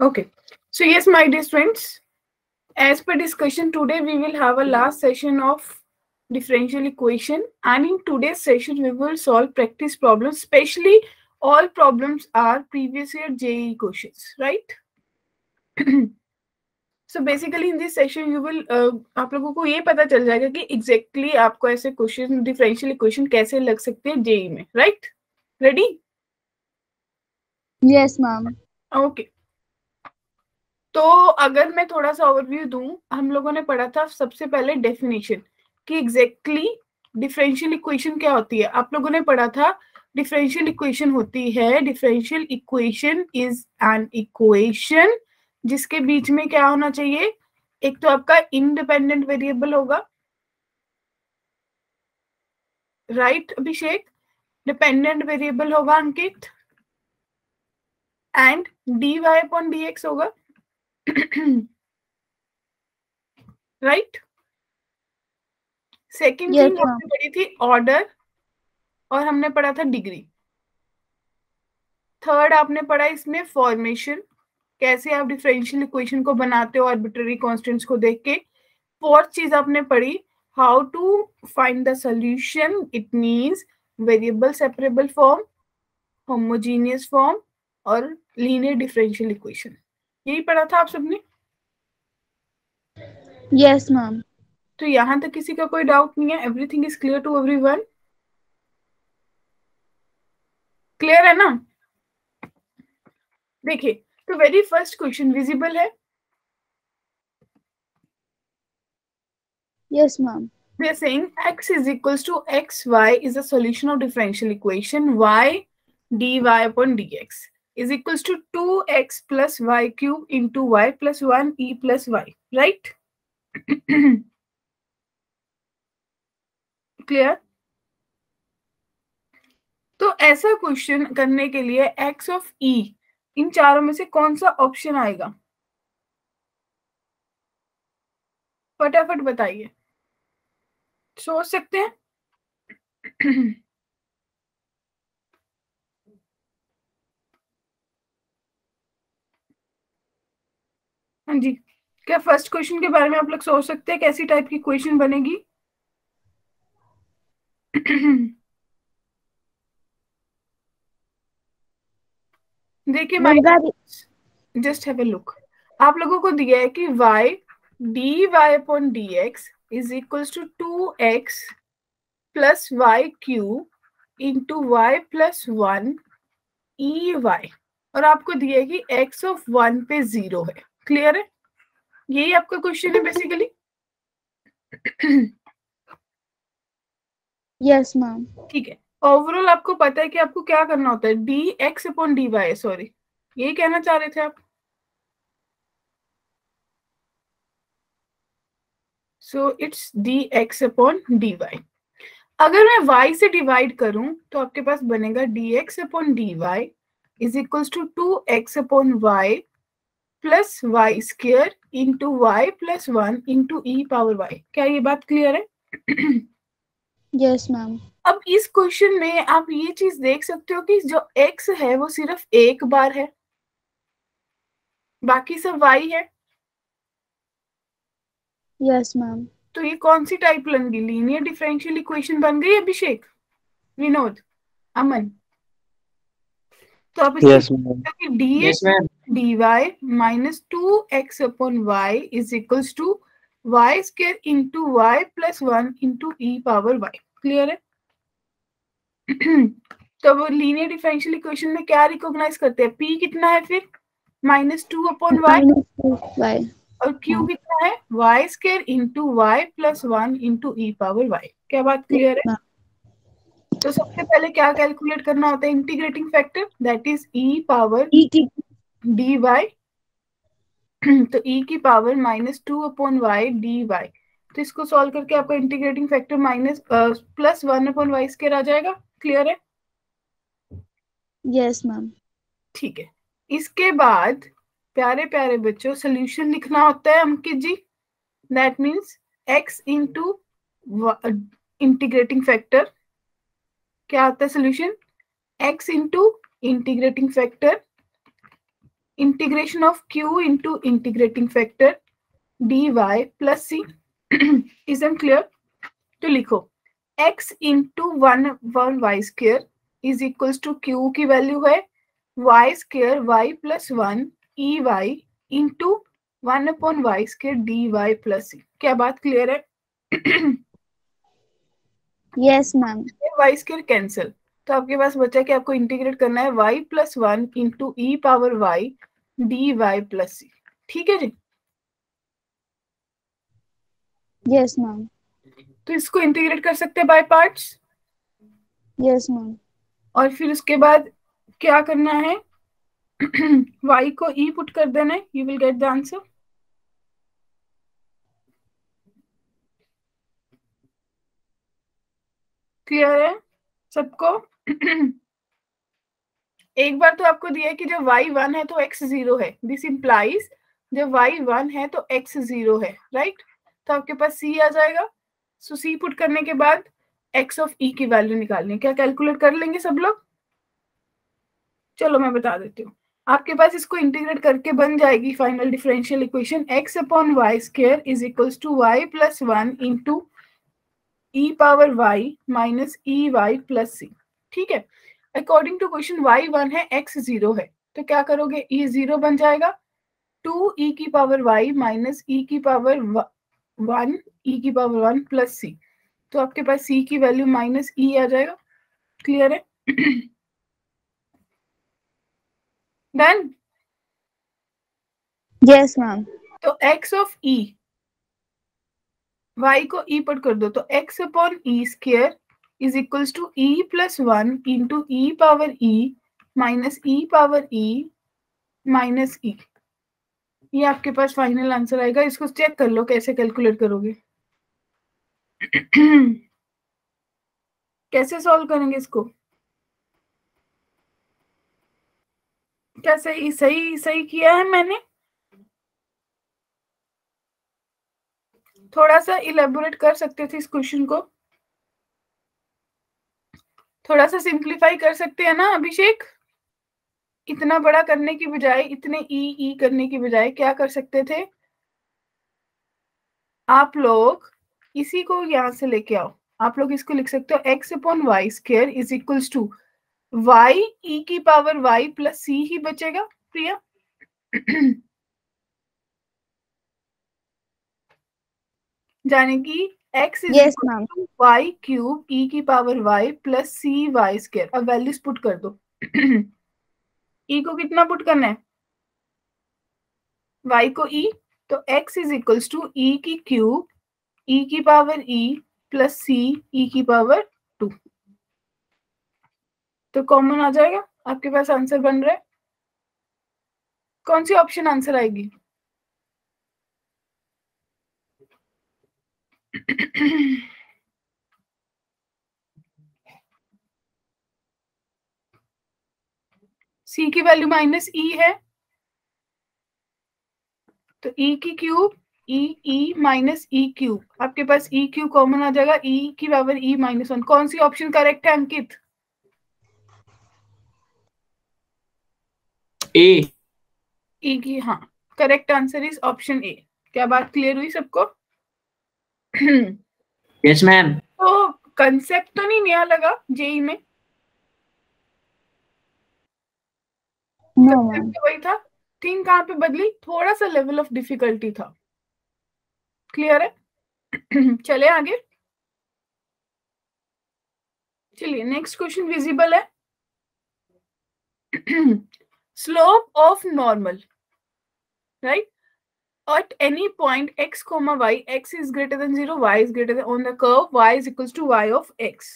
Okay. So yes, my dear students, as per discussion today, we will have a last session of differential equation, and in today's session, we will solve practice problems. Especially, all problems are previous year JEE questions, right? So basically, in this session, you will आप लोगों को ये पता चल जाएगा कि exactly आपको ऐसे क्वेश्चन डिफरेंशियल इक्वेशन कैसे लग सकते हैं जेई में, right? Ready? Yes ma'am. Okay. तो अगर मैं थोड़ा सा ओवरव्यू दूं, हम लोगों ने पढ़ा था सबसे पहले डेफिनेशन कि एग्जैक्टली डिफरेंशियल इक्वेशन क्या होती है। आप लोगों ने पढ़ा था डिफरेंशियल इक्वेशन होती है, differential equation is an equation जिसके बीच में क्या होना चाहिए, एक तो आपका इंडिपेंडेंट वेरिएबल होगा, राइट अभिषेक? डिपेंडेंट वेरिएबल होगा अंकित, एंड dy अपॉन dx होगा, right? Second yes thing ma'am. आपने पढ़ी थी ऑर्डर, और हमने पढ़ा था डिग्री। थर्ड आपने पढ़ा इसमें फॉर्मेशन, कैसे आप डिफरेंशियल इक्वेशन को बनाते हो आर्बिट्ररी कांस्टेंट्स को देख के। फोर्थ चीज आपने पढ़ी how to find the solution, it means variable separable form, homogeneous form और लीनियर डिफरेंशियल इक्वेशन। यही पढ़ा था आप सबने? Yes ma'am. तो यहां तक किसी का कोई डाउट नहीं है? Everything is clear to everyone? Clear है ना? देखिए, तो वेरी फर्स्ट क्वेश्चन विजिबल है? Yes ma'am. We are saying x is equals to xy is a solution of differential equation y dy upon dx is equals to 2x plus y cube into y plus 1 e plus y, right? Clear? तो ऐसा question करने के लिए x of e इन चारों में से कौन सा ऑप्शन आएगा? फटाफट बताइए, सोच सकते हैं? हाँ जी, क्या फर्स्ट क्वेश्चन के बारे में आप लोग सोच सकते हैं कैसी टाइप की क्वेश्चन बनेगी? देखिए भाई, जस्ट हैव अ लुक। आप लोगों को दिया है कि y dy upon dx is equals to 2x plus y cube into y plus 1 e y, और आपको दिया है कि x ऑफ 1 पे 0 है। क्लियर है? यही आपका क्वेश्चन है बेसिकली। Yes ma'am. ठीक है, ओवरऑल आपको पता है कि आपको क्या करना होता है, d x upon d y, sorry यही कहना चाह रहे थे आप? So it's d x upon d y. अगर मैं y से डिवाइड करूं तो आपके पास बनेगा dx upon d y is equals to 2x upon y plus y square into y plus 1 into e power y. क्या ये बात क्लियर है? Yes ma'am. अब इस क्वेश्चन में आप ये चीज देख सकते हो कि जो x है वो सिर्फ एक बार है, बाकी सब y है। Yes ma'am. तो ये कौन सी टाइप बन गई, लीनियर डिफरेंशियल इक्वेशन बन गई अभिषेक, विनोद, अमन? तो आप Yes, इसको ma'am. कि dx dy minus 2x upon y is equals to y square into y plus 1 into e power y। Clear है? तो वो लीनियर डिफरेंशियल इक्वेशन में क्या रिकॉग्नाइज करते हैं, p कितना है फिर माइनस 2 अपॉन y, वाई और q कितना है y square into y plus 1 into e power y। क्या बात क्लियर है? तो सबसे पहले क्या कैलकुलेट करना होता है, integrating factor, that is e power d y. तो e की पावर minus 2 upon y d y. तो इसको सॉल्व करके आपका integrating factor minus plus 1 upon y square आ जाएगा। क्लियर है? Yes ma'am. ठीक है, इसके बाद प्यारे प्यारे बच्चों सोल्यूशन लिखना होता है Ankit ji, that means x into integrating factor. क्या आता है solution, x into integrating factor integration of q into integrating factor dy plus c. Is am clear? तो लिखो x into one y square is equals to q की value है y square y plus one e y into 1/y² dy plus c. क्या बात clear है? Yes ma'am. y² cancel, तो आपके पास बचा कि आपको इंटीग्रेट करना है y plus one into e power y dy plus c. ठीक है जी? Yes ma'am. तो इसको इंटीग्रेट कर सकते हैं बाय पार्ट्स। Yes ma'am. और फिर उसके बाद क्या करना है? y को e पुट कर देना है, you will get the answer. Clear है सबको? एक बार तो आपको दिया है कि जब y 1 है तो x 0 है, दिस इंप्लाइज जब y 1 है तो x 0 है, राइट? तो आपके पास c आ जाएगा। सो c पुट करने के बाद x ऑफ e की वैल्यू निकालनी है। क्या कैलकुलेट कर लेंगे सब लोग? चलो मैं बता देती हूँ। आपके पास इसको इंटीग्रेट करके बन जाएगी final differential equation x upon y square is equals to y plus one into e power y minus e y plus c. ठीक है? अकॉर्डिंग टू क्वेश्चन y 1 है x 0 है, तो क्या करोगे? e 0 बन जाएगा 2e की पावर y माइनस e की पावर 1 e की पावर 1 प्लस सी। तो आपके पास c की वैल्यू माइनस e आ जाएगा। क्लियर है? डन? Yes ma'am. तो x ऑफ e, y को e पर कर दो, तो x upon e square is equals to e plus one into e power e minus e power e minus e। ये आपके पास फाइनल आंसर आएगा। इसको चेक कर लो कैसे कैलकुलेट करोगे। कैसे सॉल्व करेंगे इसको? क्या सही सही सही किया है मैंने? थोड़ा सा इलेबोरेट कर सकते थे इस क्वेश्चन को, थोड़ा सा सिंप्लीफाई कर सकते हैं ना अभिषेक? इतना बड़ा करने की बजाय, इतने ई करने की बजाय क्या कर सकते थे आप लोग? इसी को यहां से लेके आओ। आप लोग इसको लिख सकते हो x upon y square is equals to y e की पावर y प्लस c ही बचेगा प्रिया। जाने की x इज yes equal ma'am. To y cube e की power y plus c y square. अब वैल्यूज पुट कर दो। e को कितना पुट करना है? y को e, तो x is equals to e की क्यूब e की power e plus c e की पावर 2। तो कॉमन आ जाएगा, आपके पास आंसर बन रहा है। कौन सी ऑप्शन आंसर आएगी? सी की वैल्यू माइनस ई है, तो ई की cube E minus E cube, आपके पास ई क्यूब कॉमन आ जाएगा, ई की पावर ई माइनस वन। कौन सी ऑप्शन करेक्ट है अंकित? ए। ई की, हाँ, correct answer is option A. क्या बात क्लियर हुई सबको? Yes ma'am. तो कंसेप्ट तो नहीं नया लगा जेई में? No ma'am. कंसेप्ट वही था, थिंग कहाँ पे बदली? थोड़ा सा लेवल ऑफ डिफिकल्टी था। क्लियर है? चले आगे। चलिए नेक्स्ट क्वेश्चन विजिबल है। Slope of normal, right? At any point x comma y, x is greater than 0, y is greater than, on the curve y is equals to y of x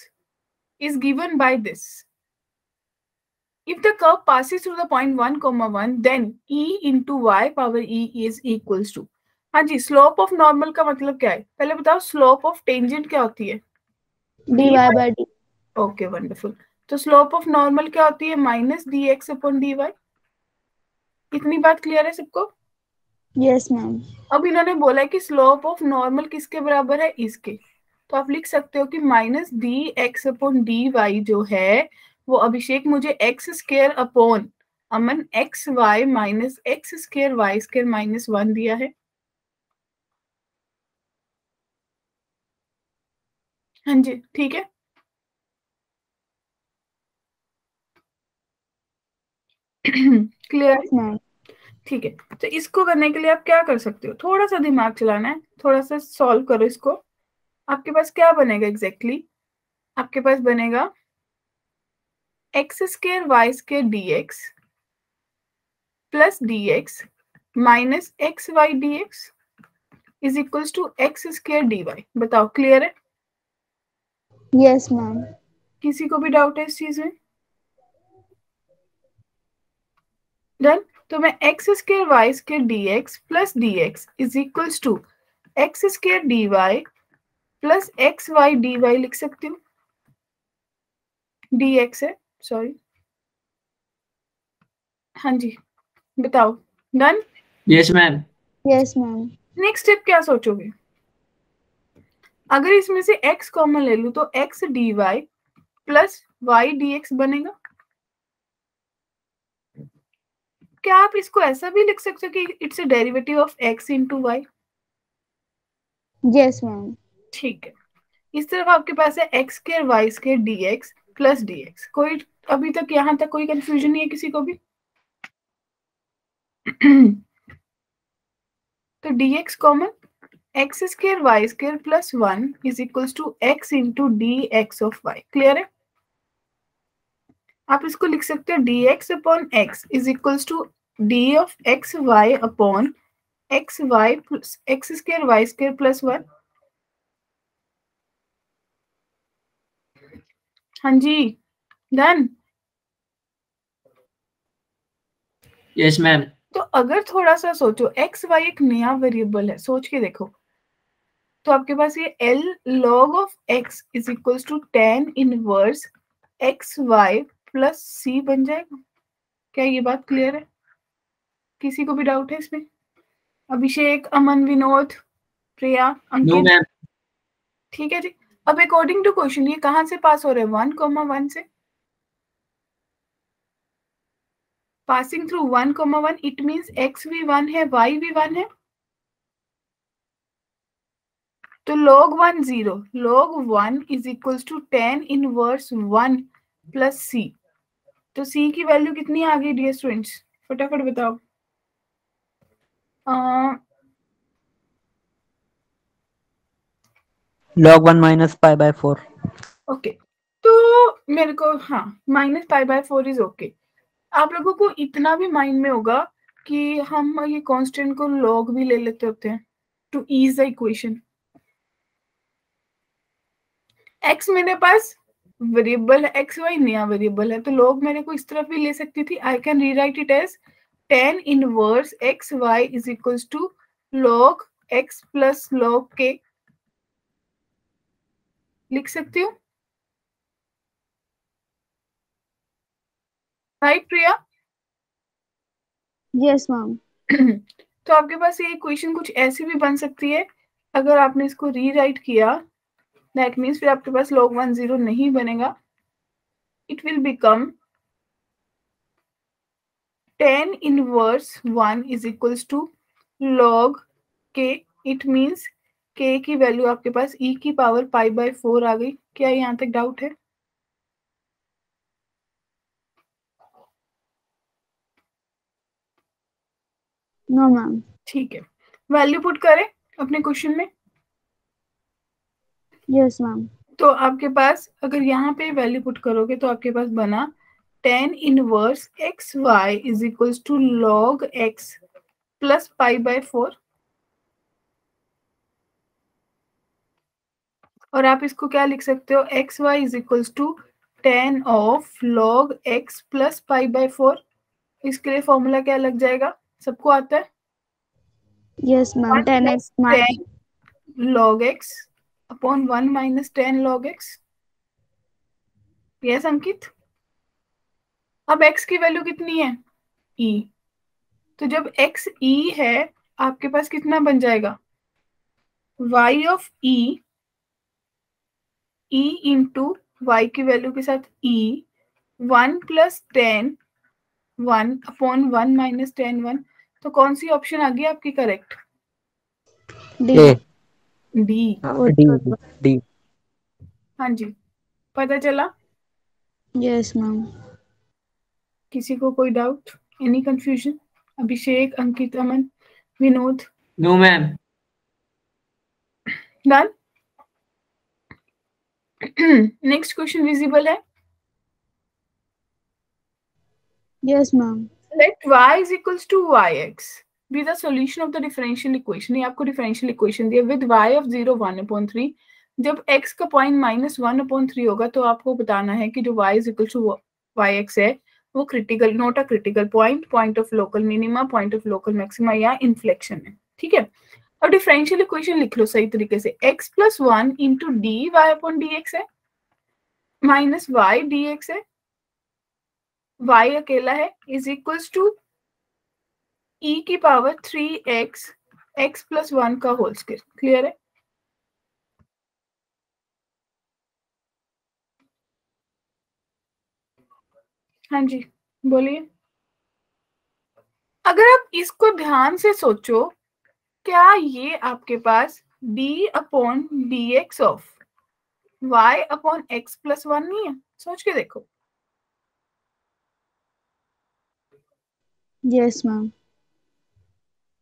is given by this. If the curve passes through the point 1 comma 1, then e into y power e is equals to, हाँ जी, slope of normal का मतलब क्या है? पहले बताओ slope of tangent क्या होती है? dy by d। Okay wonderful. तो स्लोप ऑफ नॉर्मल क्या होती है? Minus d x upon d y. इतनी बात क्लियर है सबको? Yes ma'am. अब इन्होंने बोला है कि स्लोप ऑफ नॉर्मल किसके बराबर है? इसके। तो आप लिख सकते हो कि minus d x upon d y जो है वो अभिषेक मुझे x square upon Aman x y minus x square y square minus 1 दिया है। हाँ जी ठीक है। क्लियर? Yes, ma'am. ठीक है, तो इसको करने के लिए आप क्या कर सकते हो, थोड़ा सा दिमाग चलाना है, थोड़ा सा सॉल्व करो इसको। आपके पास क्या बनेगा एग्जैक्टली? आपके पास बनेगा x square y square d x plus d x minus x y d x is equals to x square d y. बताओ क्लियर है? Yes, ma'am. किसी को भी डाउट है इस चीज में? डन। तो मैं x square y square d x plus d x is equals to x square d y plus x y d y लिख सकती हूँ। डी एक्स है, सॉरी। हाँ जी बताओ। Done. Yes ma'am. Yes, ma'am. Next step क्या सोचोगे? अगर इसमें से x कॉमन ले लूं तो x d y plus y d x बनेगा। क्या आप इसको ऐसा भी लिख सकते हो कि it's a derivative of x into y? Yes, ma'am. ठीक है। इस तरफ आपके पास है x square y square d x plus d x. कोई अभी तक यहाँ तक कोई कंफ्यूजन नहीं है किसी को भी? तो d x common, x square y square plus 1 is equals to x into d x of y. Clear है? आप इसको लिख सकते हो d x upon x is equals to d of x y upon x y plus x square y square plus 1। हाँ जी done. Yes ma'am. तो अगर थोड़ा सा सोचो, एक्स वाई एक नया वेरिएबल है, सोच के देखो। तो आपके पास ये l log of x is equals to ten inverse x y plus c बन जाएगा। क्या ये बात क्लियर है? किसी को भी डाउट है इसमें? अभिषेक, अमन, विनोद, प्रिया, नो अंकित? मैम। ठीक है जी। अब अकॉर्डिंग टू क्वेश्चन ये कहाँ से पास हो रहे हैं? 1,1 से। Passing through 1,1 it means x भी 1 है वाई भी 1 है। तो log 1 0, log 1 is equals to 10 inverse 1 plus सी। तो सी की वैल्यू कितनी आ गई डियर स्टूडेंट्स? फटाफट बताओ। log 1 minus pi by 4. Okay, तो मेरे को हाँ minus pi by 4 is okay. आप लोगों को इतना भी माइंड में होगा कि हम ये कांस्टेंट को log भी ले लेते होते हैं to ease the equation. X मेरे पास वेरिएबल है, एक्स वाई नया वेरिएबल है, तो log मेरे को इस तरफ भी ले सकती थी। I can rewrite it as 10 inverse x y is equals to log x plus log k। लिख सकती हूँ, राइट प्रिया? Yes, ma'am. तो आपके पास ये इक्वेशन कुछ ऐसी भी बन सकती है। अगर आपने इसको रीराइट किया दैट मीन्स फिर आपके पास log 1 0 नहीं बनेगा। It will become 10 inverse 1 is equals to log k। It means k की वैल्यू आपके पास e की पावर पाई बाय 4 आ गई। क्या यहाँ तक डाउट है? No, ma'am. ठीक है, वैल्यू पुट करें अपने क्वेश्चन में। Yes, ma'am. तो आपके पास अगर यहाँ पे वैल्यू पुट करोगे तो आपके पास बना 10 inverse x y is equals to log x plus pi by 4। और आप इसको क्या लिख सकते हो? X y is equals to 10 of log x plus pi by 4। इसके लिए फॉर्मूला क्या लग जाएगा? सबको आता है? Yes, ma'am. 10x minus. 10 log x upon 1 minus 10 log x। Yes Ankit? अब x की वैल्यू कितनी है? e। तो जब x e है आपके पास कितना बन जाएगा? y of e, e into y की वैल्यू के साथ e 1 प्लस 10 1/1 माइनस tan 1, तो कौन सी ऑप्शन आ गई आपकी correct? D. A. D. D. हाँ जी, पता चला? Yes ma'am. किसी को कोई doubt, any confusion? Abhishek, Ankit, Aman, Vinod, No, ma'am. Done? Next question visible है? Yes ma'am. Let y is equals to yx be the solution of the differential equation. ये आपको डिफरेंशियल इक्वेशन दिया with y of 0 1/3. जब x का point -1/3 होगा तो आपको बताना है कि जो y is equal to yx है वो critical, not a critical point, point of local minima, point of local maxima या इन्फ्लेक्शन है। ठीक है, अब डिफरेंशियल इक्वेशन लिख लो सही तरीके से। x + 1 into d y upon d x है, माइनस वाई डी एक्स है, y अकेला है, इज इक्वल्स टू e की पावर 3x x + 1 का होल स्क्वायर। क्लियर है? हाँ जी, बोलिए। अगर आप इसको ध्यान से सोचो, क्या ये आपके पास d/dx ऑफ y/x + 1 नहीं है? सोच के देखो। Yes ma'am.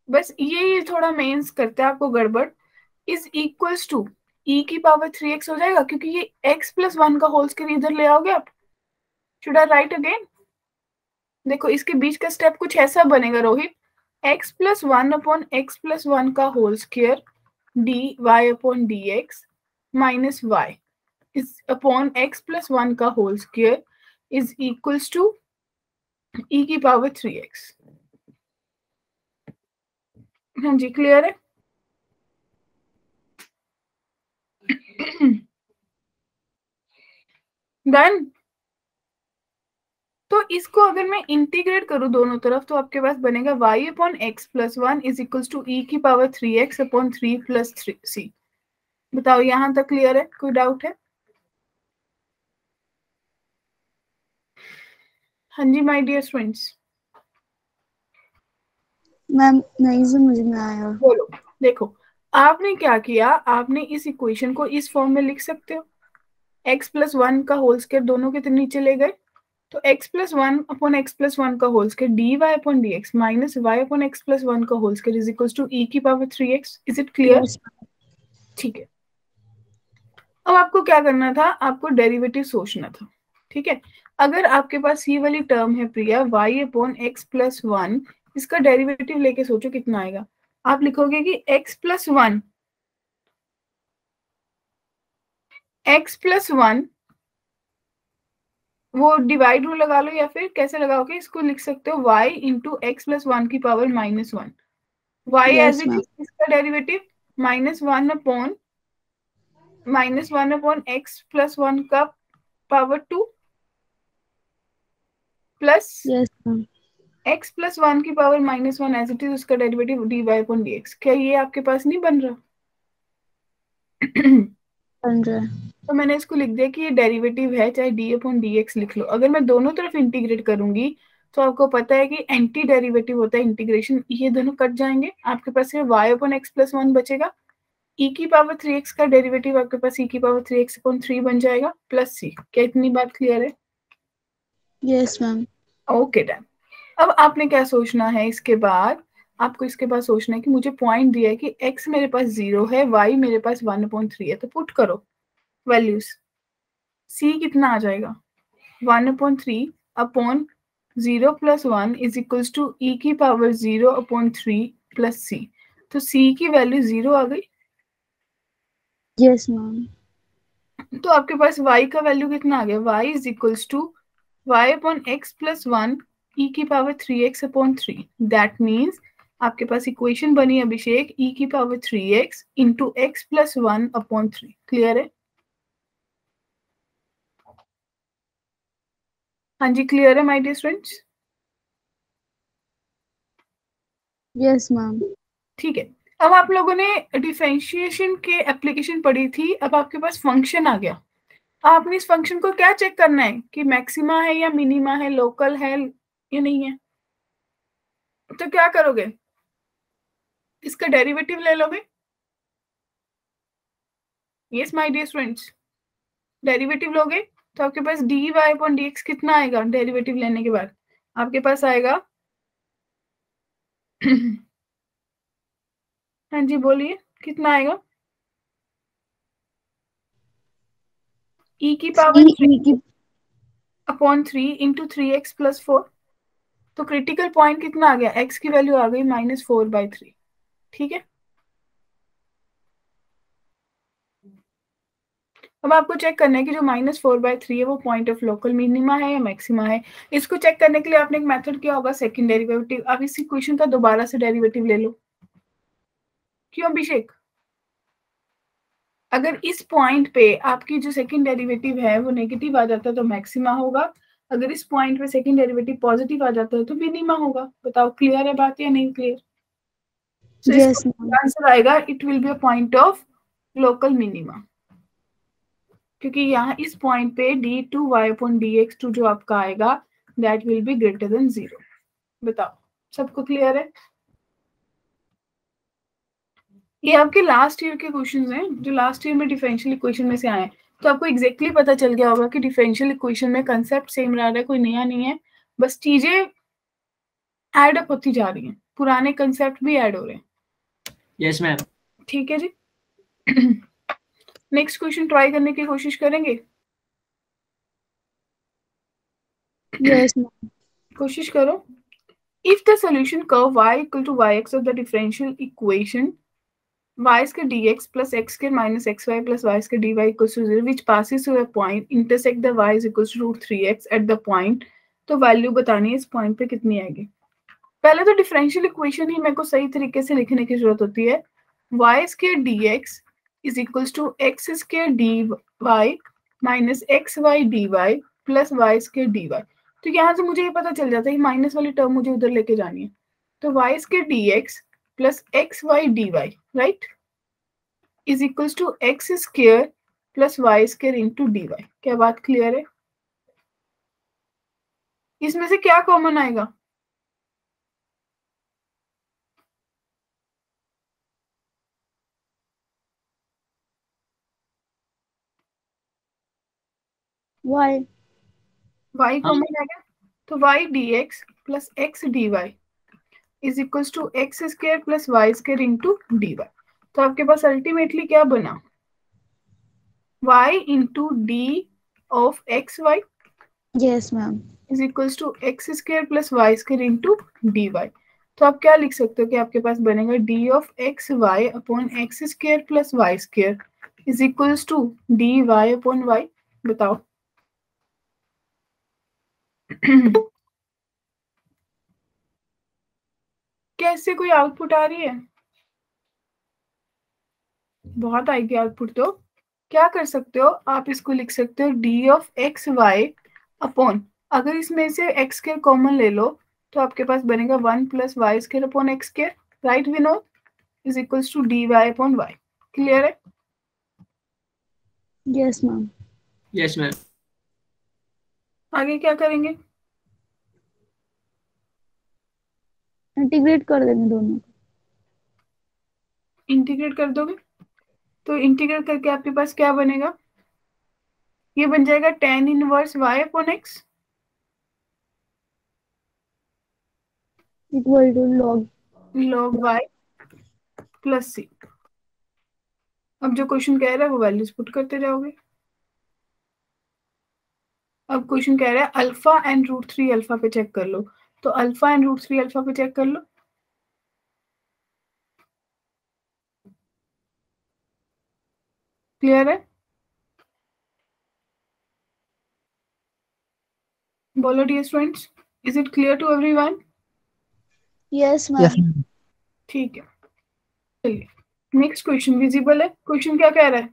बस ये थोड़ा मेंस करते हैं आपको गड़बड़। इज इक्वल्स टू e की पावर 3x हो जाएगा, क्योंकि ये x + 1 का होल स्क्वायर इधर ले आओगे आप। Should I right again? देखो इसके बीच का स्टेप कुछ ऐसा बनेगा रोहित, x + 1/x + 1 का whole square dy/dx minus y is upon x + 1 का whole square is equals to e की पावर 3x। हाँ जी, क्लियर है? डन? तो इसको अगर मैं इंटीग्रेट करूं दोनों तरफ तो आपके पास बनेगा y/x + 1 is equals to e की पावर 3x/3 + 3c। बताओ यहां तक क्लियर है? कोई डाउट है? हाँ जी माय डियर स्टूडेंट्स, मैम नहीं समझ में आया। बोलो। देखो आपने क्या किया, आपने इस इक्वेशन को इस फॉर्म में लिख सकते हो, x + 1 का होल स्क्वायर दोनों के नीचे ले गए, तो x + 1/x + 1 का whole square dy/dx minus y/x + 1 का whole square is equals to e की power 3x। Is it clear? Yes. ठीक है, अब आपको क्या करना था, आपको डेरिवेटिव सोचना था। ठीक है, अगर आपके पास ये वाली टर्म है प्रिया y/x + 1, इसका डेरिवेटिव लेके सोचो कितना आएगा। आप लिखोगे कि x + 1 वो डिवाइड रूल लगा लो, या फिर कैसे लगाओगे इसको, लिख सकते हो y इंटू x + 1 की power -1, y as yes it ma'am. Is, इसका डेरिवेटिव -1/x + 1 का power 2 plus yes ma'am. x + 1 की पावर -1 एज इट इज, उसका डेरिवेटिव dy/dx। क्या ये आपके पास नहीं बन रहा? बन रहा है। तो मैंने इसको लिख दिया कि ये डेरिवेटिव है, चाहे d/dx लिख लो। अगर मैं दोनों तरफ इंटीग्रेट करूंगी तो आपको पता है कि एंटी डेरिवेटिव होता है इंटीग्रेशन, ये दोनों कट जाएंगे, आपके पास y/x + 1 बचेगा, e की पावर 3x का डेरिवेटिव आपके पास e की पावर 3x/3 बन जाएगा प्लस c। क्या इतनी बात क्लियर है? Yes ma'am. Okay done. अब आपने क्या सोचना है इसके बाद, आपको इसके बाद सोचना है कि मुझे पॉइंट दिया है कि x मेरे पास 0 है, y मेरे पास 1/3 है, तो पुट करो वैल्यूज। c कितना आ जाएगा? 1/3 upon 0 + 1 is equals to e की पावर 0/3 प्लस c। तो c की वैल्यू 0 आ गई। Yes ma'am. तो आपके पास y का वैल्यू कितना आ गया? y is equals to y/x + 1 e की पावर 3x/3। दैट मीन्स आपके पास इक्वेशन बनी अभिषेक e की power 3x into x + 1/3। Clear है? हाँ जी, क्लियर है my dear students? Yes ma'am. ठीक है, अब आप लोगों ने डिफरेंशिएशन के एप्लीकेशन पढ़ी थी, अब आपके पास फंक्शन आ गया। आपने इस फंक्शन को क्या चेक करना है कि मैक्सिमा है या मिनिमा है, लोकल है, ये नहीं है, तो क्या करोगे, इसका डेरिवेटिव ले लोगे। Yes my dear students, derivative लोगे तो आपके पास dy अपॉन dx कितना आएगा डेरिवेटिव लेने के बाद, आपके पास आएगा हाँ जी बोलिए कितना आएगा, e की power 3 upon 3 into 3x plus 4। तो क्रिटिकल पॉइंट कितना आ गया, x की वैल्यू आ गई -4/3। ठीक है, अब आपको चेक करना है कि जो -4/3 है वो पॉइंट ऑफ लोकल मिनिमा है या मैक्सिमा है। इसको चेक करने के लिए आपने एक मेथड किया होगा सेकंड डेरिवेटिव। अब इस इक्वेशन का दोबारा से डेरिवेटिव ले लो। क्यों अभिषेक, अगर इस पॉइंट पे आपकी जो सेकंड डेरिवेटिव है वो नेगेटिव आ जाता है तो मैक्सिमा होगा, अगर इस पॉइंट पे सेकंड डेरिवेटिव पॉजिटिव आ जाता है तो मिनिमा होगा। बताओ क्लियर है बात या नहीं क्लियर। Yes, आंसर आएगा it will be a point of local minima, क्योंकि यहाँ इस पॉइंट पे d2y/dx2 जो आपका आएगा that will be greater than 0। बताओ सबको क्लियर है। ये आपके लास्ट ईयर के क्वेश्चंस हैं जो लास्ट ईयर में डिफरेंशियल इक्वेशन में से आए, तो आपको एग्जैक्टली पता चल गया होगा कि डिफरेंशियल इक्वेशन में कंसेप्ट सेम रह रहा है, कोई नया नहीं है, बस चीजें ऐड अप होती जा रही हैं, पुराने कंसेप्ट भी ऐड हो रहे हैं। Yes ma'am. ठीक है जी। नेक्स्ट क्वेश्चन ट्राई करने की कोशिश करेंगे। yes, ma'am. कोशिश करो। If the solution curve y equal to yx of the differential equation y square dx plus x square minus xy plus y square dy equals to 0 which passes through a point intersect the y is equals to √3x at the point, तो value बतानी है इस point पे कितनी आएगी। पहले तो differential equation ही मेरे को सही तरीके से लिखने की जरूरत होती है। y square dx is equals to x square dy minus xy dy plus y square dy। तो यहाँ से मुझे ये पता चल जाता है कि माइनस वाली टर्म मुझे उधर लेके जानी है, तो y square dx plus xy dy right is equals to x square plus y square into dy। क्या बात क्लियर है। इसमें से क्या कॉमन आएगा, Why? y कॉमन आएगा, तो y dx plus x dy is equals to x square plus y square into d y. तो आपके पास अल्टीमेटली क्या बना, y into d of x y Yes, ma'am. Is equals to x square plus y square into d y. तो आप क्या लिख सकते हो कि आपके पास बनेगा d of x y upon x square plus y square is equals to d y upon y. बताओ क्या इससे कोई आउटपुट आ रही है, बहुत आएगी आउटपुट। तो क्या कर सकते हो आप, इसको लिख सकते हो d of x y upon, अगर इसमें से एक्स स्क्वायर कॉमन ले लो तो आपके पास बनेगा 1 plus y square upon x square right Vinod is equals to d y upon y. Clear है। Yes, ma'am. Yes ma'am. आगे क्या करेंगे, इंटीग्रेट कर देंगे दोनों। इंटीग्रेट कर दोगे, तो इंटीग्रेट करके आपके पास क्या बनेगा, ये बन जाएगा tan inverse y upon x equal to log y plus c। अब जो क्वेश्चन कह रहा है वो वैल्यूज पुट करते जाओगे। अब क्वेश्चन कह रहा है अल्फा एंड √3 अल्फा पे चेक कर लो, तो अल्फा एंड √3 अल्फा पे चेक कर लो। क्लियर है, बोलो dear students, is it clear to everyone. Yes Yes, ma'am. ma'am. ठीक है, चलिए नेक्स्ट क्वेश्चन विजिबल है। क्वेश्चन क्या कह रहा है,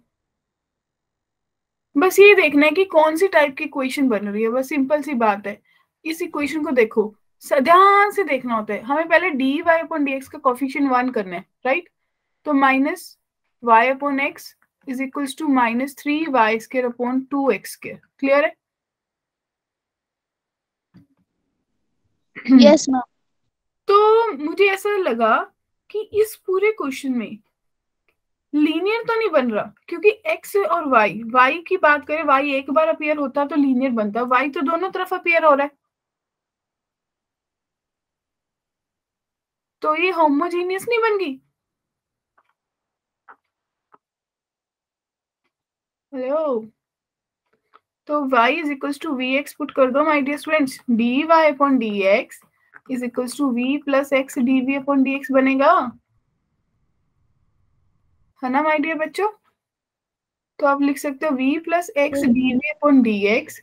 बस ये देखना है कि कौन सी टाइप की इक्वेशन बन रही है, बस सिंपल सी बात है। इस इक्वेशन को देखो, ध्यान से देखना होता है, हमें पहले d y upon d x का कोफिशिएंट 1 करना है राइट, तो minus y upon x is equals to -3y square upon 2x square. Clear है। Yes, ma'am. तो मुझे ऐसा लगा कि इस पूरे क्वेश्चन में लीनियर तो नहीं बन रहा, क्योंकि एक्स और वाई की बात करें, वाई एक बार अपीयर होता तो लीनियर बनता, वाई तो दोनों तरफ अपीयर हो रहा है, तो ये होमोजीनियस नहीं बन गई। हेलो, तो y is equals to v x put कर दो my dear students, d y upon d x is equals to v plus x d v upon d x बनेगा, है ना माय डियर बच्चों। तो आप लिख सकते हो v plus x d v upon d x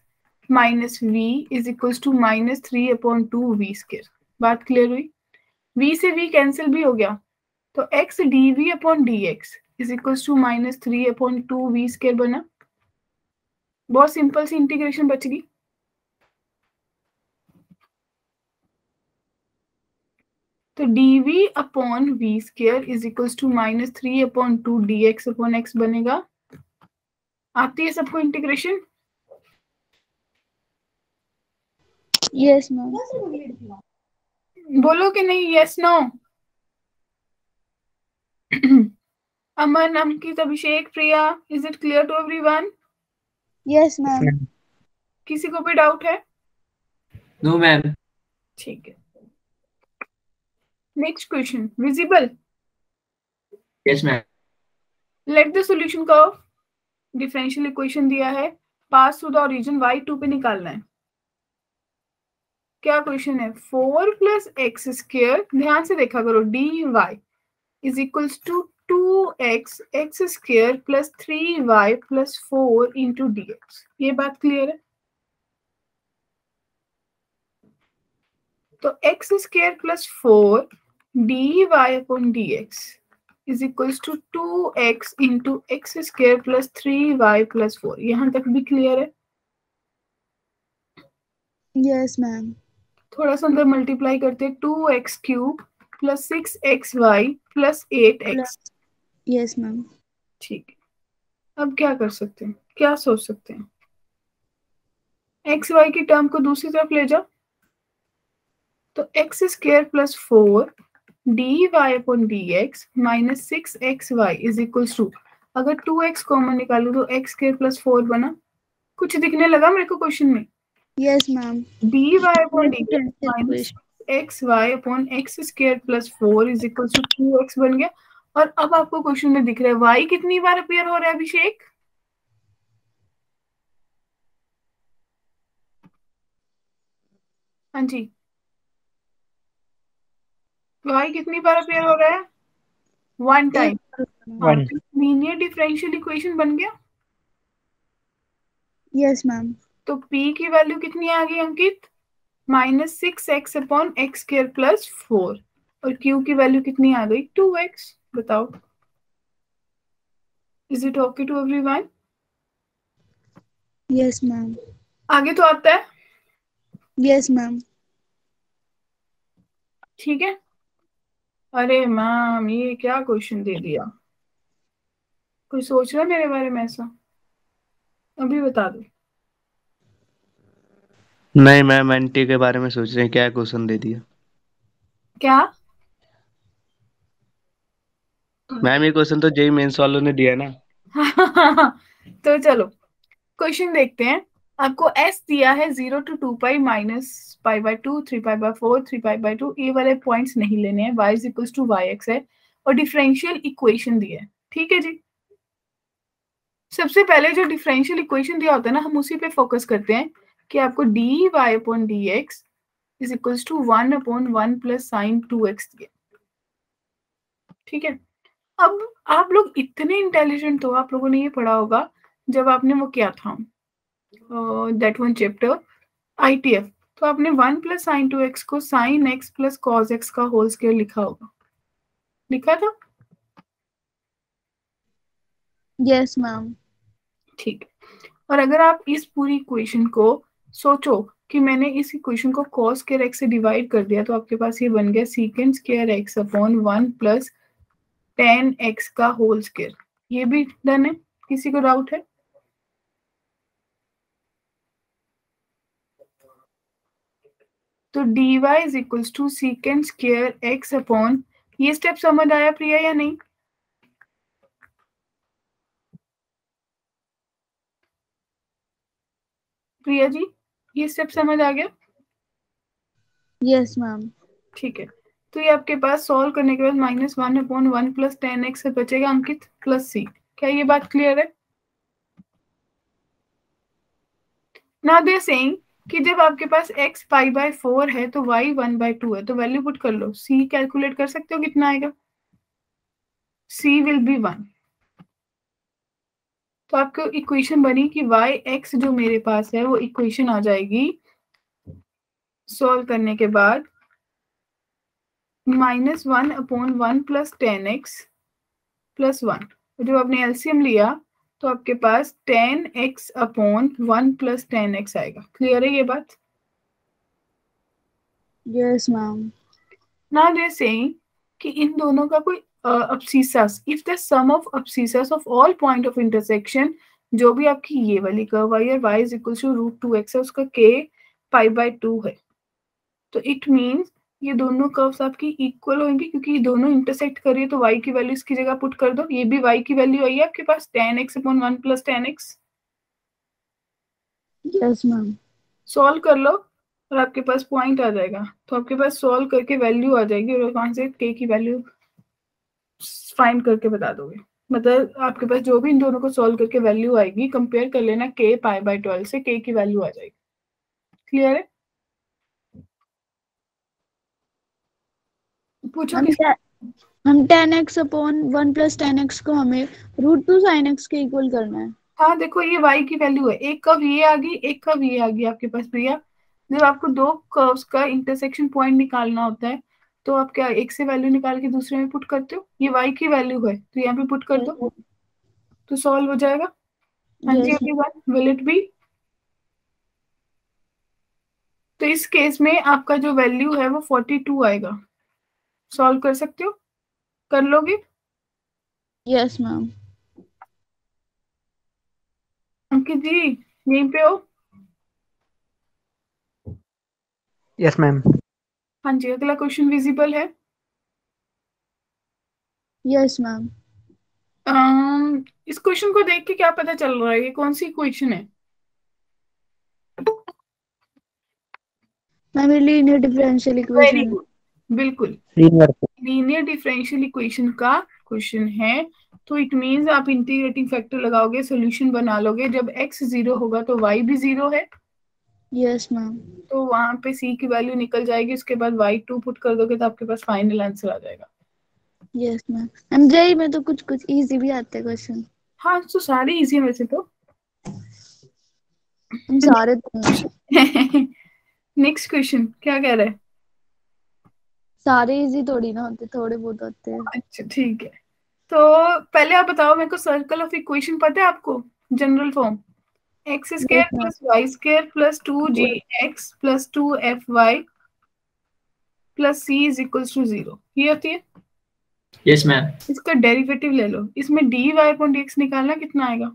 minus v is equals to minus 3 upon 2 v square. बात क्लियर हुई? v से v कैंसिल भी हो गया, तो x d v upon d x is equals to minus 3 upon 2 v square बना। बहुत simple सी इंटीग्रेशन बच गई। तो dv upon v square is equals to minus 3 upon 2 dx upon x बनेगा। आती है सबको इंटीग्रेशन? Yes, ma'am. बोलो कि नहीं, yes no? Aman, Ankit, Abhishek, Priya, is it clear to everyone? Yes, ma'am. किसी को भी डाउट है? No ma'am. ठीक है, next question, visible? Yes ma'am. Let the solution curve, differential equation दिया है, पास टू द ओरिजिन y2 पे निकालना है। क्या क्वेश्चन है? 4 प्लस एक्स स्क्वायर, ध्यान से देखा करो, d y is equals to 2x x square plus 3y plus 4 into d x. ये बात क्लियर है? तो x square plus 4 d y upon d x is equals to 2x into x square plus 3y plus 4। यहां तक भी clear है? Yes, ma'am. थोड़ा सा अंदर मल्टीप्लाई करते हैं, 2x cube plus 6xy plus 8x। Yes, ma'am. ठीक है, अब क्या कर सकते हैं, क्या सोच सकते हैं? एक्स वाई की टर्म को दूसरी तरफ ले जाओ, तो x square plus 4 d y upon d x minus 6xy is equals to, अगर 2x कॉमन निकालू तो एक्स स्क्वायर प्लस 4 बना। कुछ दिखने लगा मेरे को क्वेश्चन में? Yes, ma'am. D y upon d x Differential minus equation. X y upon x square plus 4 is equals to 2x बन गया। और अब आपको क्वेश्चन में दिख रहा है y कितनी बार अपीयर हो रहा है अभिषेक? हाँ जी, y कितनी बार अपीयर हो रहा है? One time. हाँ, One. लीनियर डिफरेंशियल इक्वेशन बन गया। Yes, ma'am. तो p की वैल्यू कितनी आ गई Ankit? Minus 6x upon x square plus 4, और q की वैल्यू कितनी आ गई? 2x। बताओ, is it okay to everyone? Yes, ma'am. आगे तो आता है, Yes, ma'am. ठीक है। अरे मैम, ये क्या क्वेश्चन दे दिया? कोई सोच रहा है मेरे बारे में ऐसा? अभी बता दो। नहीं मैम, एंटी के बारे में सोच रहे हैं, क्या क्वेश्चन दे दिया क्या? मैम? ये क्वेश्चन तो जेई मेंस वालों ने दिया ना। तो चलो क्वेश्चन देखते हैं। आपको s दिया है 0 to 2 minus pi by 2, 3 pi by 4, 3 pi by 2। ये वाले पॉइंट्स नहीं लेने हैं, y is equal to y x है, और डिफरेंशियल इक्वेशन दिया है। ठीक है जी, सबसे पहले जो डिफरेंशियल इक्वेशन दिया होता है ना, हम उसी पे फोकस करते हैं कि आपको d y upon d x is equal to 1 upon 1 plus sine 2x दिया। ठीक है, अब आप लोग इतने इंटेलिजेंट हो, आप लोगों ने ये पढ़ा होगा जब आपने वो किया था, दैट वन चैप्टर ITF, तो आपने 1 प्लस साइन 2x को sine x plus cos x का होल स्क्वायर लिखा होगा, लिखा था? Yes, ma'am. ठीक है, और अगर आप इस पूरी इक्वेशन को सोचो कि मैंने इस इक्वेशन को कॉस स्क्वायर x से डिवाइड कर दिया, तो आपके पास ये बन गया सीकेंड square x upon 1 plus ten x का होल स्क्वायर। ये भी डन है? किसी को डाउट है? तो dy is equals to secant square x upon, ये स्टेप समझ आया प्रिया या नहीं? प्रिया जी, ये स्टेप समझ आ गया? Yes ma'am. ठीक है, तो ये आपके पास सॉल्व करने के बाद -1/1 प्लस 10x से बचेगा अंकित प्लस c। क्या ये बात क्लियर है? नाउ दे सेइंग कि जब आपके पास x π/4 है तो y 1/2 है, तो वैल्यू पुट कर लो। c कैलकुलेट कर सकते हो कितना आएगा? c will be 1। तो आपको इक्वेशन बनी कि y x जो मेरे पास है वो इक्वेशन आ जाएगी सॉल्व करने के बाद -1/1 प्लस 10x प्लस 1। जो आपने एलसीएम लिया तो आपके पास 10x अपॉन 1 प्लस 10x आएगा। क्लियर है ये बात? Yes ma'am. Now they saying कि इन दोनों का कोई abscissas, if the sum of abscissas of all point of intersection, जो भी आपकी ये वाली कर्व आई है y is equal to √2x है, उसका k π/2 है। तो इट मीन्स ये दोनों कर्व्स आपकी इक्वल होंगी क्योंकि ये दोनों इंटरसेक्ट कर रही है, तो y की वैल्यू इसकी जगह पुट कर दो। ये भी y की वैल्यू आई है आपके पास 10x upon 1 plus 10x। Yes ma'am. Solve कर लो और आपके पास पॉइंट आ जाएगा। तो आपके पास सॉल्व करके वैल्यू आ जाएगी और वहां से k की वैल्यू फाइंड करके बता दोगे। मतलब आपके पास जो भी इन दोनों को सॉल्व करके वैल्यू आएगी, कंपेयर कर लेना k π/12 से, k की वैल्यू आ जाएगी। क्लियर है? पूछो हम किस हम 10x अपॉन 1 प्लस 10x को हमें √2 sin x के इक्वल करना है। हाँ देखो ये y की वैल्यू है, एक कर्व ये आ गई, एक कर्व ये आ गई आपके पास प्रिया। जब आपको दो कर्व्स का इंटरसेक्शन पॉइंट निकालना होता है तो आप क्या एक से वैल्यू निकाल के दूसरे में पुट करते हो? ये y की वैल्यू है तो यहाँ पे पुट कर दो तो सॉल्व हो जाएगा। हाँ जी yes everyone, will it be? तो इस केस में आपका जो वैल्यू है वो 42 आएगा। सॉल्व कर सकते हो? कर लोगे? Yes ma'am. अंकित जी यहीं पे हो? Yes, ma'am. हाँ जी, अगला क्वेश्चन विजिबल है? Yes ma'am. इस क्वेश्चन को देख के क्या पता चल रहा है ये कौन सी इक्वेशन है? मैम ये linear differential very equation. Good, बिल्कुल Linear. लीनियर डिफरेंशियल इक्वेशन का क्वेश्चन है। तो इट मींस आप इंटीग्रेटिंग फैक्टर लगाओगे, सॉल्यूशन बना लोगे। जब x 0 होगा तो y भी 0 है, यस मैम। तो वहां पे c की वैल्यू निकल जाएगी। उसके बाद y2 पुट कर दोगे तो आपके पास फाइनल आंसर आ जाएगा। Yes ma'am. हम जेई में तो कुछ कुछ इजी भी आते हैं क्वेश्चन। हाँ तो सारे इजी है वैसे तो। हम सारे तो नहीं। नेक्स्ट क्वेश्चन क्या कह रहे हैं? सारे इजी थोड़ी ना होते, थोड़े बहुत होते हैं। अच्छा ठीक है, तो पहले आप बताओ मेरे को, सर्कल ऑफ इक्वेशन पता है आपको? General form x square yes ma'am. Plus y square plus 2gx plus 2fy plus c is equals to 0, ये होती है। Yes, ma'am. इसका डेरिवेटिव ले लो, इसमें dy अपॉन dx निकालना, कितना आएगा?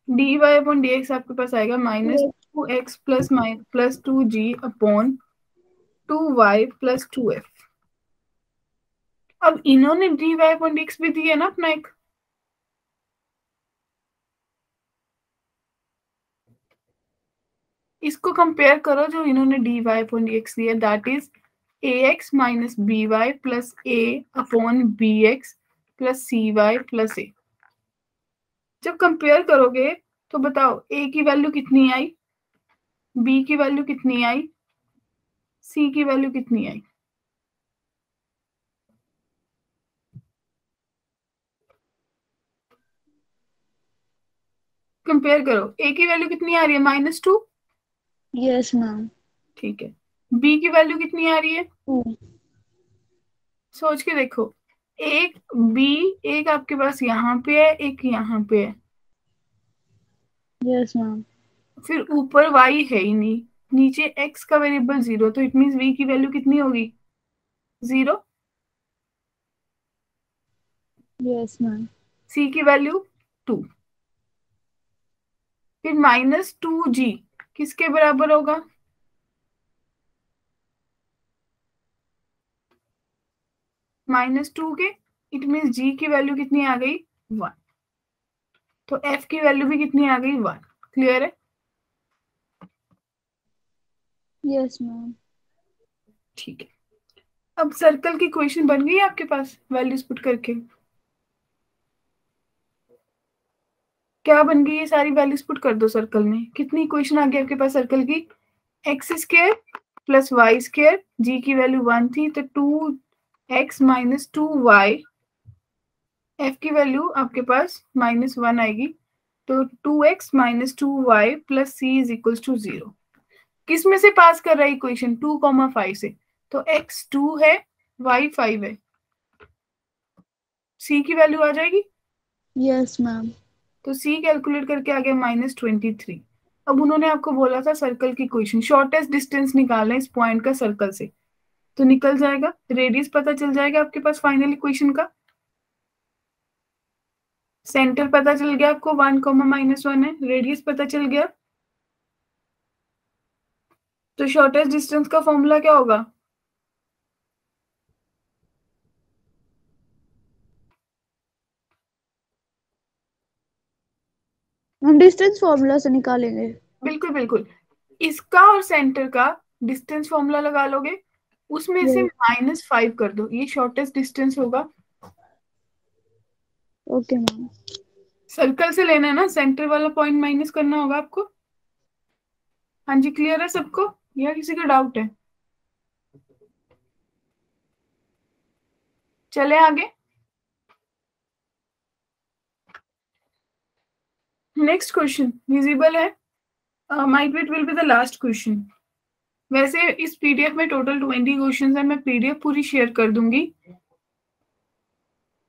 dy अपॉन dx आपके पास आएगा -2x plus 2g upon 2y plus 2f। अब इन्होंने dy अपॉन dx भी दिया ना अपना एक, इसको कंपेयर करो जो इन्होंने dy अपॉन dx दिया, that is ax minus by plus a upon bx plus cy plus a। जब कंपेयर करोगे तो बताओ a की वैल्यू कितनी आई, b की वैल्यू कितनी आई, c की वैल्यू कितनी आई? कंपेयर करो, a की वैल्यू कितनी आ रही है? -2। Yes ma'am. ठीक है, b की वैल्यू कितनी आ रही है? सोच के देखो, एक b, एक आपके पास यहाँ पे है, एक यहाँ पे है, यस मैम। फिर ऊपर y है ही नहीं, नीचे x का वेरिएबल 0, तो इट मींस v की वैल्यू कितनी होगी? 0। Yes ma'am. c की वैल्यू 2। फिर -2g किसके बराबर होगा? -2 के, इट मीन g की वैल्यू कितनी आ गई? 1। तो f की वैल्यू भी कितनी आ गई? 1। क्लियर है? Yes ma'am. ठीक है। अब सर्कल की क्वेश्चन बन गई आपके पास वैल्यूज पुट करके? क्या बन गई? ये सारी वैल्यूज पुट कर दो सर्कल में। कितनी इक्वेशन आ गई आपके पास सर्कल की? x² + y², g की वैल्यू 1 थी तो 2x - 2y, f की वैल्यू आपके पास -1 आएगी तो 2x - 2y + c = 0। किस में से पास कर रहा है इक्वेशन? 2,5 से। तो x 2 है, y 5 है, c की वैल्यू आ जाएगी। Yes ma'am. तो c कैलकुलेट करके आ गया -23। अब उन्होंने आपको बोला था सर्कल की इक्वेशन, शॉर्टेस्ट डिस्टेंस निकालना है इस पॉइंट का सर्कल से, तो निकल जाएगा, रेडियस पता चल जाएगा आपके पास फाइनल इक्वेशन का। सेंटर पता चल गया आपको, 1, -1 है, रेडियस पता चल गया। तो शॉर्टेस्ट डिस्टेंस का फॉर्मूला क्या होगा? हम डिस्टेंस फॉर्मूला से निकालेंगे। बिल्कुल बिल्कुल, इसका और सेंटर का डिस्टेंस फॉर्मूला लगा लोगे, उसमें से -5 कर दो, ये शॉर्टेस्ट डिस्टेंस होगा। Okay ma'am. सर्कल से लेना है ना, सेंटर वाला पॉइंट माइनस करना होगा आपको। हाँ जी, क्लियर है सबको या किसी का डाउट है? चले आगे। नेक्स्ट क्वेश्चन विजिबल है? Might it will be the last question. वैसे इस पीडीएफ में टोटल 20 क्वेश्चन है, मैं पीडीएफ पूरी शेयर कर दूंगी।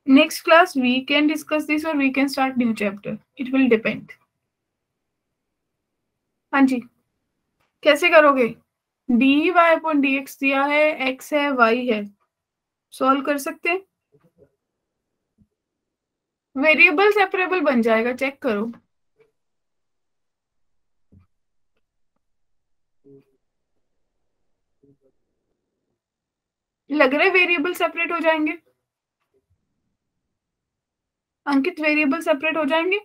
Next class we can discuss this और we can start new chapter, it will depend. हाँ जी, कैसे करोगे? dy/dx दिया है, x है, y है, सॉल्व कर सकते हैं। वेरिएबल सेपरेबल बन जाएगा, चेक करो। लग रहा है वेरिएबल सेपरेट हो जाएंगे? अंकित, वेरिएबल सेपरेट हो जाएंगे?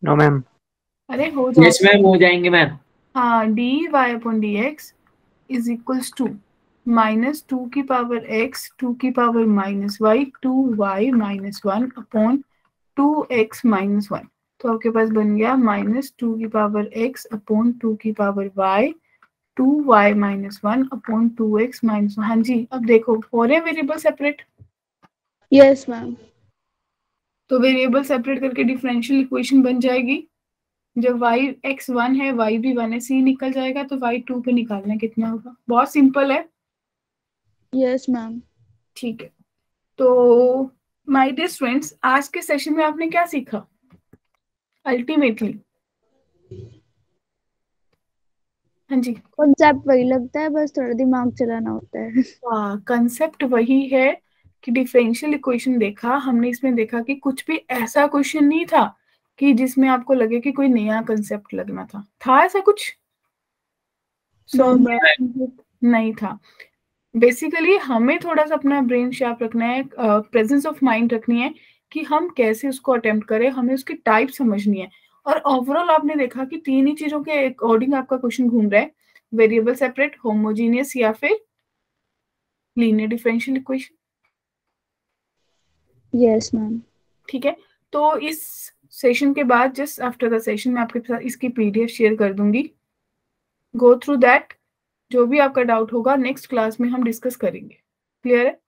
No ma'am. अरे हो यस जाएगा। मैम, हो जाएंगे मैम। हाँ, dy/dx = -2 की पावर x 2 की power -y 2y - 1 upon 2x - 1। तो आपके पास बन गया -2 की पावर x अपॉन 2 की power y 2y - 1 upon 2x - 1। हाँ जी, अब देखो हो रहे वेरिएबल सेपरेट। Yes ma'am. तो वेरिएबल सेपरेट करके डिफरेंशियल इक्वेशन बन जाएगी। जब y x 1 है, y भी 1 है, c निकल जाएगा, तो y 2 पे निकालना कितना होगा। बहुत सिंपल है। Yes ma'am. ठीक है, तो माय डियर स्टूडेंट्स, आज के सेशन में आपने क्या सीखा अल्टीमेटली? हाँ जी, कॉन्सेप्ट वही लगता है, बस थोड़ा दिमाग चलाना होता है। कंसेप्ट वही है कि डिफरेंशियल इक्वेशन देखा हमने, इसमें देखा कि कुछ भी ऐसा क्वेश्चन नहीं था कि जिसमें आपको लगे कि कोई नया कंसेप्ट लगना था ऐसा कुछ? नहीं था। बेसिकली हमें थोड़ा सा अपना ब्रेन शार्प रखना है, प्रेजेंस ऑफ माइंड रखनी है कि हम कैसे उसको अटेम्प्ट करें, हमें उसकी टाइप समझनी है। और ओवरऑल आपने देखा कि 3 ही चीजों के अकॉर्डिंग आपका क्वेश्चन घूम रहा है, वेरिएबल सेपरेट, होमोजीनियस या फिर linear differential equation. Yes ma'am. ठीक है, तो इस सेशन के बाद जस्ट आफ्टर द सेशन मैं आपके साथ इसकी पीडीएफ शेयर कर दूंगी। गो थ्रू दैट, जो भी आपका डाउट होगा नेक्स्ट क्लास में हम डिस्कस करेंगे। क्लियर है?